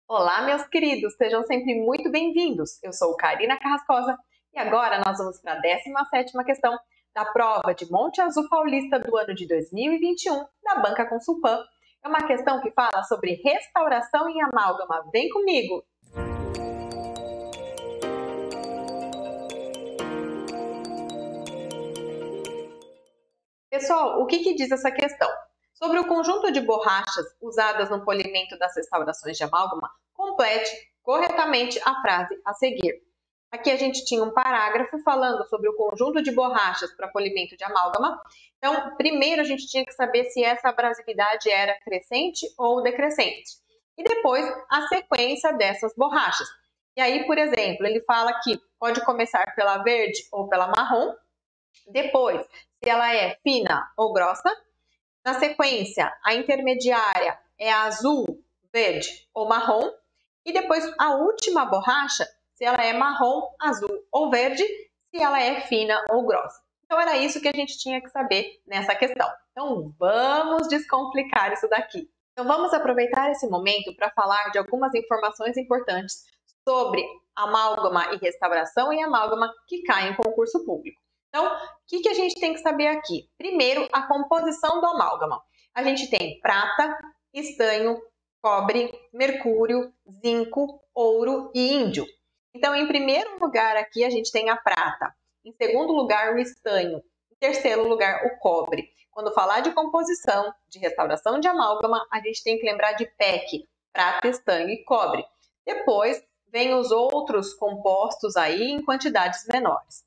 Olá, meus queridos, sejam sempre muito bem-vindos. Eu sou Karina Carrascosa e agora nós vamos para a 17ª questão da prova de Monte Azul Paulista do ano de 2021 da Banca Consulpan. É uma questão que fala sobre restauração em amálgama. Vem comigo! Pessoal, o que diz essa questão? Sobre o conjunto de borrachas usadas no polimento das restaurações de amálgama, complete corretamente a frase a seguir. Aqui a gente tinha um parágrafo falando sobre o conjunto de borrachas para polimento de amálgama. Então, primeiro a gente tinha que saber se essa abrasividade era crescente ou decrescente. E depois a sequência dessas borrachas. E aí, por exemplo, ele fala que pode começar pela verde ou pela marrom. Depois, se ela é fina ou grossa. Na sequência, a intermediária é a azul, verde ou marrom. E depois, a última borracha, se ela é marrom, azul ou verde, se ela é fina ou grossa. Então, era isso que a gente tinha que saber nessa questão. Então, vamos descomplicar isso daqui. Então, vamos aproveitar esse momento para falar de algumas informações importantes sobre amálgama e restauração em amálgama que caem em concurso público. Então, o que a gente tem que saber aqui? Primeiro, a composição do amálgama. A gente tem prata, estanho, cobre, mercúrio, zinco, ouro e índio. Então, em primeiro lugar aqui, a gente tem a prata. Em segundo lugar, o estanho. Em terceiro lugar, o cobre. Quando falar de composição, de restauração de amálgama, a gente tem que lembrar de PEC, prata, estanho e cobre. Depois, vem os outros compostos aí em quantidades menores.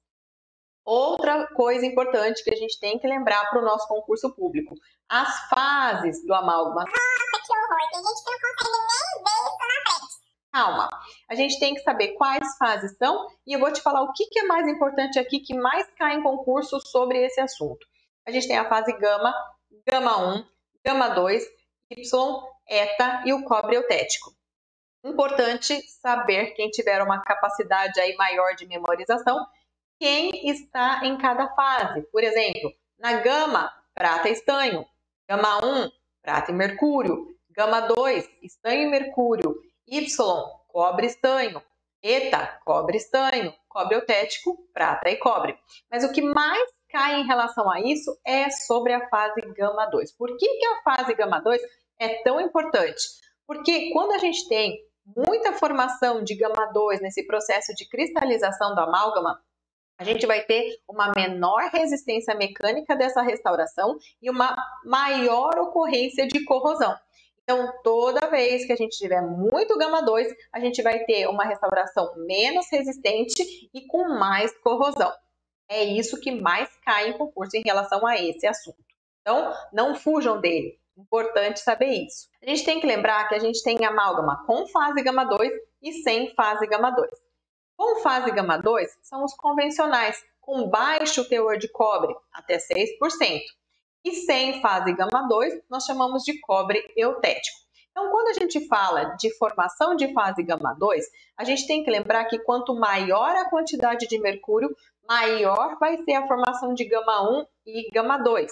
Outra coisa importante que a gente tem que lembrar para o nosso concurso público, as fases do amálgama. Nossa, que horror! Tem gente que não consegue nem ver isso na frente. Calma, a gente tem que saber quais fases são e eu vou te falar o que é mais importante aqui, que mais cai em concurso sobre esse assunto. A gente tem a fase gama, gama 1, gama 2, Y, eta e o cobre eutético. Importante saber, quem tiver uma capacidade aí maior de memorização, quem está em cada fase. Por exemplo, na gama, prata e estanho. Gama 1, prata e mercúrio. Gama 2, estanho e mercúrio. Y, cobre e estanho. Eta, cobre e estanho. Cobre eutético, prata e cobre. Mas o que mais cai em relação a isso é sobre a fase gama 2. Por que a fase gama 2 é tão importante? Porque quando a gente tem muita formação de gama 2 nesse processo de cristalização do amálgama, a gente vai ter uma menor resistência mecânica dessa restauração e uma maior ocorrência de corrosão. Então, toda vez que a gente tiver muito gama 2, a gente vai ter uma restauração menos resistente e com mais corrosão. É isso que mais cai em concurso em relação a esse assunto. Então, não fujam dele. Importante saber isso. A gente tem que lembrar que a gente tem amálgama com fase gama 2 e sem fase gama 2. Com fase gama 2, são os convencionais, com baixo teor de cobre, até 6%. E sem fase gama 2, nós chamamos de cobre eutético. Então, quando a gente fala de formação de fase gama 2, a gente tem que lembrar que quanto maior a quantidade de mercúrio, maior vai ser a formação de gama 1 e gama 2.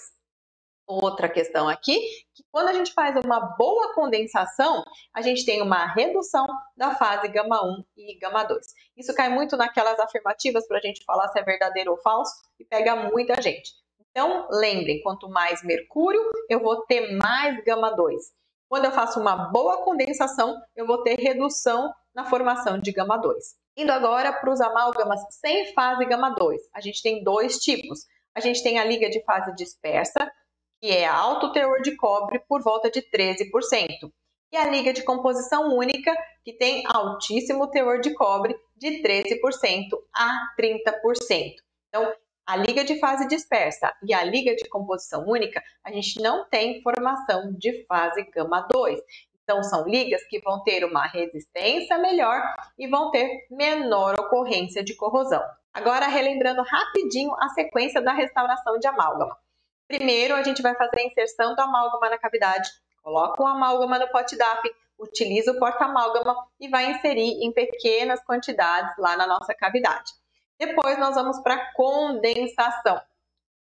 Outra questão aqui, que quando a gente faz uma boa condensação, a gente tem uma redução da fase gama 1 e gama 2. Isso cai muito naquelas afirmativas para a gente falar se é verdadeiro ou falso e pega muita gente. Então, lembrem, quanto mais mercúrio, eu vou ter mais gama 2. Quando eu faço uma boa condensação, eu vou ter redução na formação de gama 2. Indo agora para os amálgamas sem fase gama 2. A gente tem dois tipos. A gente tem a liga de fase dispersa, que é alto teor de cobre por volta de 13%. E a liga de composição única, que tem altíssimo teor de cobre de 13% a 30%. Então, a liga de fase dispersa e a liga de composição única, a gente não tem formação de fase gama 2. Então, são ligas que vão ter uma resistência melhor e vão ter menor ocorrência de corrosão. Agora, relembrando rapidinho a sequência da restauração de amálgama. Primeiro, a gente vai fazer a inserção do amálgama na cavidade, coloca o amálgama no pote DAP, utiliza o porta-amálgama e vai inserir em pequenas quantidades lá na nossa cavidade. Depois, nós vamos para a condensação.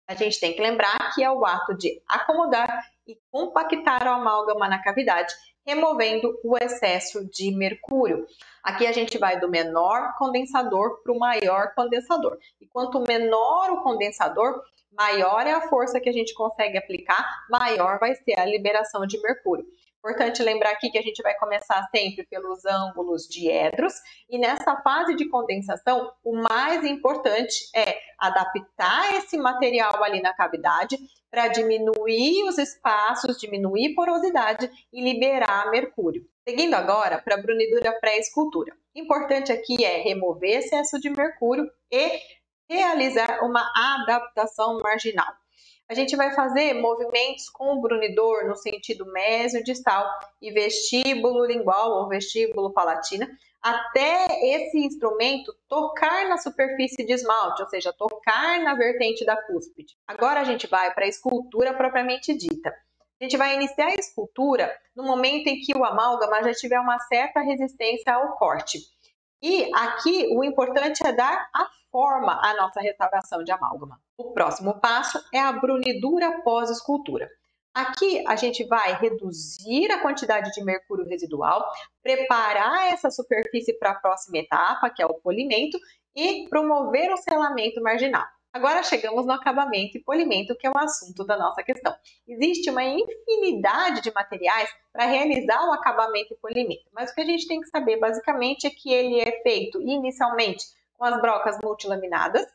A gente tem que lembrar que é o ato de acomodar e compactar a amálgama na cavidade, removendo o excesso de mercúrio. Aqui a gente vai do menor condensador para o maior condensador. E quanto menor o condensador, maior é a força que a gente consegue aplicar, maior vai ser a liberação de mercúrio. Importante lembrar aqui que a gente vai começar sempre pelos ângulos diedros e nessa fase de condensação, o mais importante é adaptar esse material ali na cavidade para diminuir os espaços, diminuir porosidade e liberar mercúrio. Seguindo agora para a brunidura pré-escultura. Importante aqui é remover excesso de mercúrio e realizar uma adaptação marginal. A gente vai fazer movimentos com o brunidor no sentido mesiodistal e vestíbulo lingual ou vestíbulo palatina, até esse instrumento tocar na superfície de esmalte, ou seja, tocar na vertente da cúspide. Agora a gente vai para a escultura propriamente dita. A gente vai iniciar a escultura no momento em que o amálgama já tiver uma certa resistência ao corte. E aqui o importante é dar a forma à nossa restauração de amálgama. O próximo passo é a brunidura pós-escultura. Aqui a gente vai reduzir a quantidade de mercúrio residual, preparar essa superfície para a próxima etapa, que é o polimento, e promover o selamento marginal. Agora chegamos no acabamento e polimento, que é o assunto da nossa questão. Existe uma infinidade de materiais para realizar o acabamento e polimento, mas o que a gente tem que saber basicamente é que ele é feito inicialmente com as brocas multilaminadas,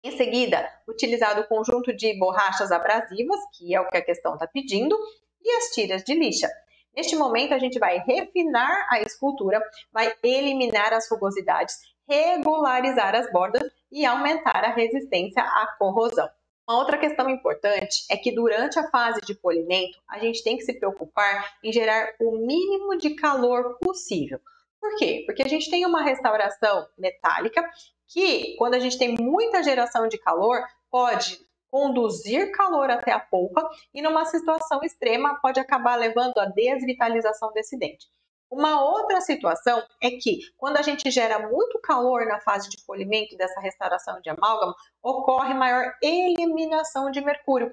em seguida utilizado o conjunto de borrachas abrasivas, que é o que a questão está pedindo, e as tiras de lixa. Neste momento a gente vai refinar a escultura, vai eliminar as rugosidades, regularizar as bordas e aumentar a resistência à corrosão. Uma outra questão importante é que durante a fase de polimento, a gente tem que se preocupar em gerar o mínimo de calor possível. Por quê? Porque a gente tem uma restauração metálica que, quando a gente tem muita geração de calor, pode conduzir calor até a polpa e, numa situação extrema, pode acabar levando à desvitalização desse dente. Uma outra situação é que, quando a gente gera muito calor na fase de polimento dessa restauração de amálgama, ocorre maior eliminação de mercúrio.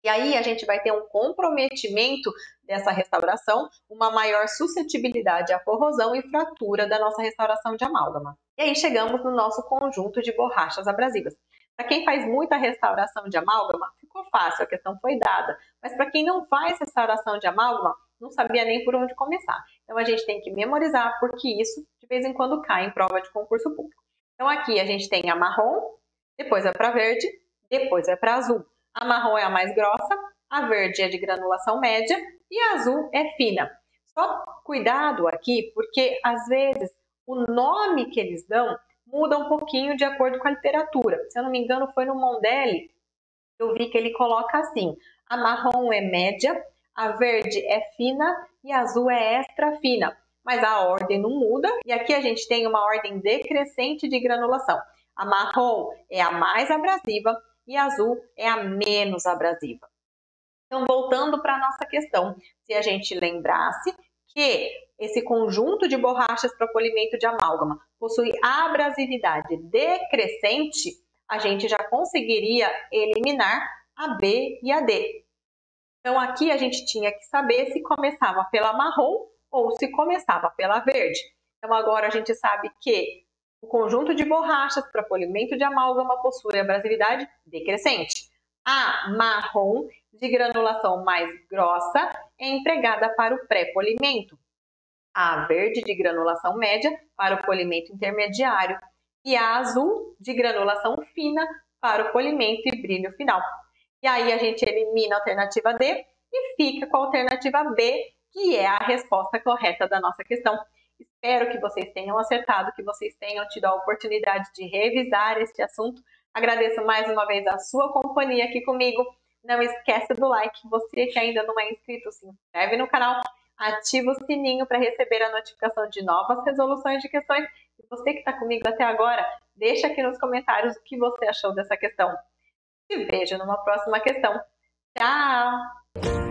E aí a gente vai ter um comprometimento dessa restauração, uma maior suscetibilidade à corrosão e fratura da nossa restauração de amálgama. E aí chegamos no nosso conjunto de borrachas abrasivas. Para quem faz muita restauração de amálgama, ficou fácil, a questão foi dada. Mas para quem não faz restauração de amálgama, não sabia nem por onde começar. Então a gente tem que memorizar, porque isso de vez em quando cai em prova de concurso público. Então aqui a gente tem a marrom, depois vai para verde, depois vai para azul. A marrom é a mais grossa, a verde é de granulação média e a azul é fina. Só cuidado aqui, porque às vezes o nome que eles dão muda um pouquinho de acordo com a literatura. Se eu não me engano, foi no Mondelli, eu vi que ele coloca assim: a marrom é média, a verde é fina e a azul é extra fina. Mas a ordem não muda e aqui a gente tem uma ordem decrescente de granulação. A marrom é a mais abrasiva e a azul é a menos abrasiva. Então, voltando para a nossa questão, se a gente lembrasse que esse conjunto de borrachas para polimento de amálgama possui abrasividade decrescente, a gente já conseguiria eliminar a B e a D. Então, aqui a gente tinha que saber se começava pela marrom ou se começava pela verde. Então, agora a gente sabe que o conjunto de borrachas para polimento de amálgama possui abrasividade decrescente. A marrom, de granulação mais grossa, é empregada para o pré-polimento. A verde, de granulação média, para o polimento intermediário. E a azul, de granulação fina, para o polimento e brilho final. E aí a gente elimina a alternativa D e fica com a alternativa B, que é a resposta correta da nossa questão. Espero que vocês tenham acertado, que vocês tenham tido a oportunidade de revisar este assunto. Agradeço mais uma vez a sua companhia aqui comigo. Não esqueça do like. Você que ainda não é inscrito, se inscreve no canal. Ativa o sininho para receber a notificação de novas resoluções de questões. E você que está comigo até agora, deixa aqui nos comentários o que você achou dessa questão. Te vejo numa próxima questão. Tchau!